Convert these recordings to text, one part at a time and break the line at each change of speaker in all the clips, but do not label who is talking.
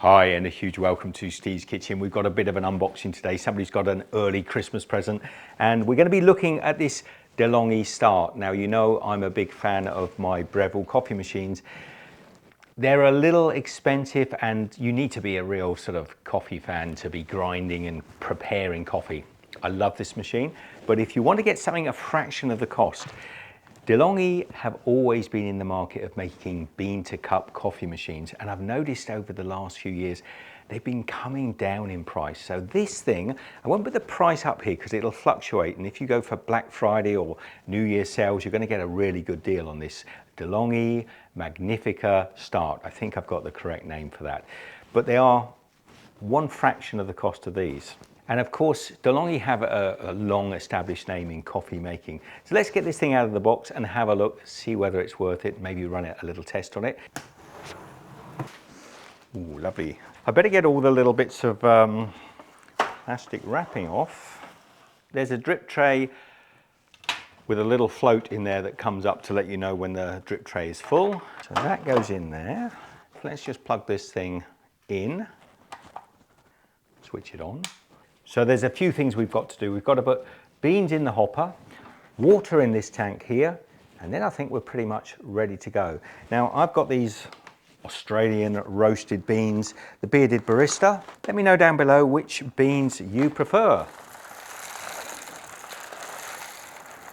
Hi, and a huge welcome to Steve's Kitchen. We've got a bit of an unboxing today. Somebody's got an early Christmas present, and we're going to be looking at this Delonghi Start. Now, you know I'm a big fan of My Breville coffee machines. They're a little expensive, and you need to be a real sort of coffee fan to be grinding and preparing coffee. I love this machine, but if you want to get something a fraction of the cost, Delonghi have always been in the market of making bean-to-cup coffee machines, and I've noticed over the last few years they've been coming down in price. So this thing, I won't put the price up here because it'll fluctuate, and if you go for Black Friday or New Year sales, you're going to get a really good deal on this Delonghi Magnifica Start. I think I've got the correct name for that, but they are one fraction of the cost of these. And of course, Delonghi have a long established name in coffee making. So let's get this thing out of the box and have a look, see whether it's worth it, maybe run a little test on it. Ooh, lovely. I better get all the little bits of plastic wrapping off. There's a drip tray with a little float in there that comes up to let you know when the drip tray is full. So that goes in there. Let's just plug this thing in, switch it on. So there's a few things we've got to do. We've got to put beans in the hopper, water in this tank here, and then I think we're pretty much ready to go. Now, I've got these Australian roasted beans, the Bearded Barista. Let me know down below which beans you prefer.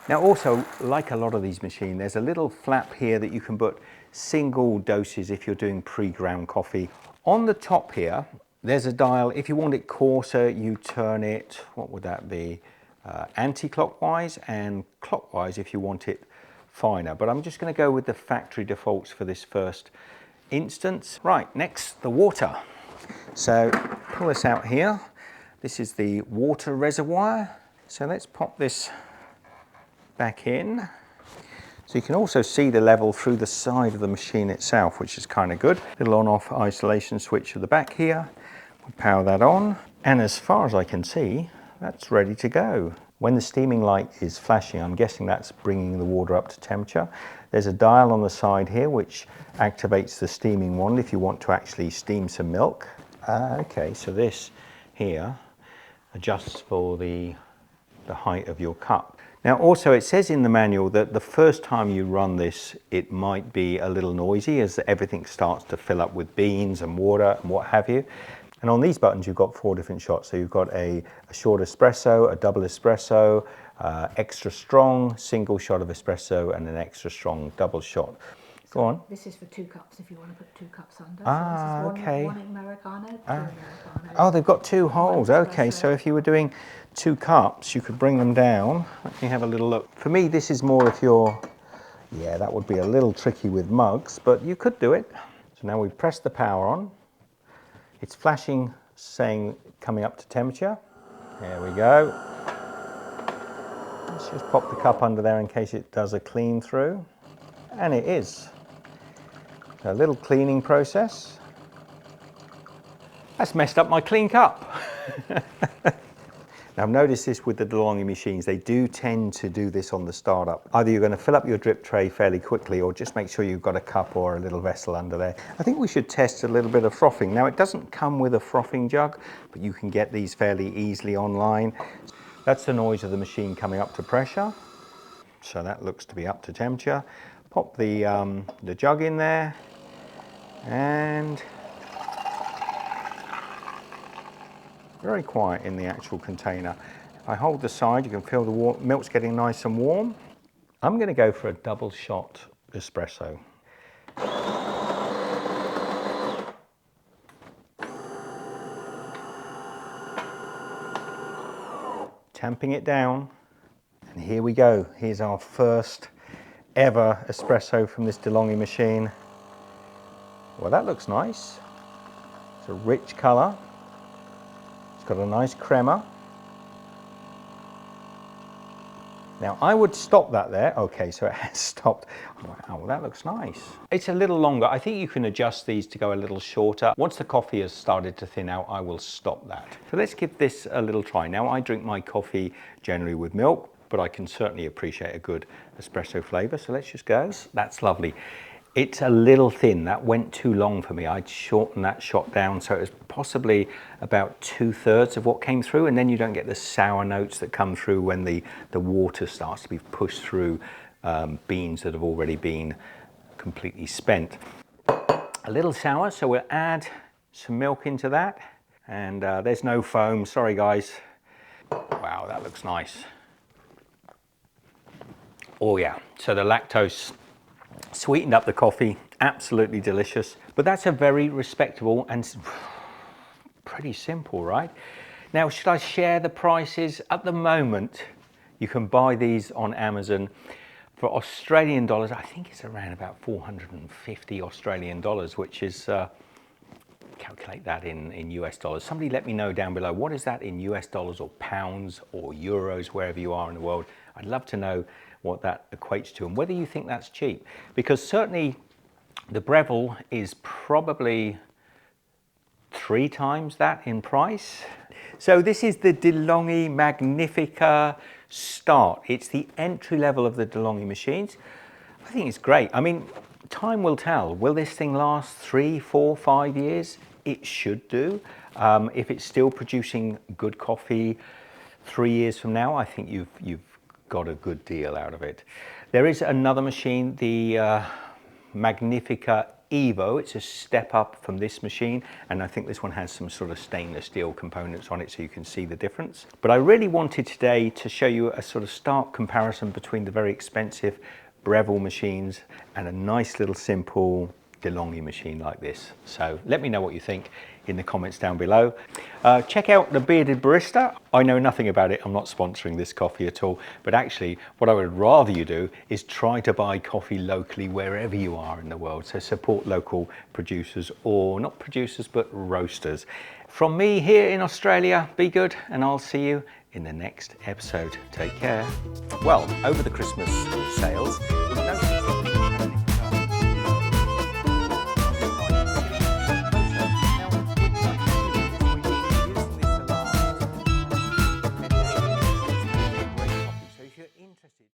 Now also, like a lot of these machines, there's a little flap here that you can put single doses if you're doing pre-ground coffee. On the top here, there's a dial. If you want it coarser, you turn it, what would that be? Anti-clockwise and clockwise if you want it finer. But I'm just going to go with the factory defaults for this first instance. Right, next, the water. So pull this out here. This is the water reservoir. So let's pop this back in. So you can also see the level through the side of the machine itself, which is kind of good. Little on-off isolation switch at the back here. We'll power that on, and as far as I can see, that's ready to go. When the steaming light is flashing, I'm guessing that's bringing the water up to temperature. There's a dial on the side here which activates the steaming wand if you want to actually steam some milk. Okay, so this here adjusts for the height of your cup. Now also, it says in the manual that the first time you run this, it might be a little noisy as everything starts to fill up with beans and water and what have you. And on these buttons, you've got 4 different shots. So you've got a short espresso, a double espresso, extra strong, single shot of espresso, and an extra strong double shot. Go on.
This is for 2 cups if you want to put 2 cups under.
Ah,
so this is
okay.
One Americano, 2 Americanos.
Oh, they've got 2 holes. Okay, so if you were doing 2 cups, you could bring them down. Let me have a little look. For me, this is more if you're, yeah, that would be a little tricky with mugs, but you could do it. So now we've pressed the power on. It's flashing, saying coming up to temperature. There we go. Let's just pop the cup under there in case it does a clean through. And it is. A little cleaning process. That's messed up my clean cup. Now I've noticed this with the Delonghi machines, they do tend to do this on the startup. Either you're going to fill up your drip tray fairly quickly or just make sure you've got a cup or a little vessel under there. I think we should test a little bit of frothing. Now it doesn't come with a frothing jug, but you can get these fairly easily online. That's the noise of the machine coming up to pressure. So that looks to be up to temperature. Pop the jug in there and very quiet in the actual container. If I hold the side, you can feel the milk's getting nice and warm. I'm going to go for a double shot espresso. Tamping it down, and here we go. Here's our first ever espresso from this Delonghi machine. Well, that looks nice. It's a rich colour. It's got a nice crema. Now I would stop that there. Okay, so it has stopped. Wow, well, that looks nice. It's a little longer. I think you can adjust these to go a little shorter. Once the coffee has started to thin out, I will stop that. So let's give this a little try. Now I drink my coffee generally with milk, but I can certainly appreciate a good espresso flavour. So let's just go. That's lovely. It's a little thin. That went too long for me. I'd shortened that shot down so it was possibly about 2/3 of what came through, and then you don't get the sour notes that come through when the water starts to be pushed through beans that have already been completely spent. A little sour, so we'll add some milk into that. And there's no foam, sorry guys. Wow, that looks nice. Oh yeah, so the lactose sweetened up the coffee, absolutely delicious. But that's a very respectable and pretty simple, right? Now, should I share the prices? At the moment, you can buy these on Amazon for Australian dollars. I think it's around about 450 Australian dollars, which is, calculate that in US dollars. Somebody let me know down below, what is that in US dollars or pounds or euros, wherever you are in the world? I'd love to know what that equates to and whether you think that's cheap. Because certainly the Breville is probably 3 times that in price. So this is the Delonghi Magnifica Start. It's the entry level of the Delonghi machines. I think it's great. I mean, time will tell. Will this thing last 3, 4, 5 years? It should do. If it's still producing good coffee 3 years from now, I think you've got a good deal out of it. There is another machine, the Magnifica Evo. It's a step up from this machine, and I think this one has some sort of stainless steel components on it so you can see the difference. But I really wanted today to show you a sort of stark comparison between the very expensive Breville machines and a nice little simple Delonghi machine like this. So let me know what you think in the comments down below. Check out the Bearded Barista. I know nothing about it. I'm not sponsoring this coffee at all, but actually what I would rather you do is try to buy coffee locally wherever you are in the world. So support local producers, or not producers, but roasters. From me here in Australia, be good, and I'll see you in the next episode. Take care. Well, over the Christmas sales,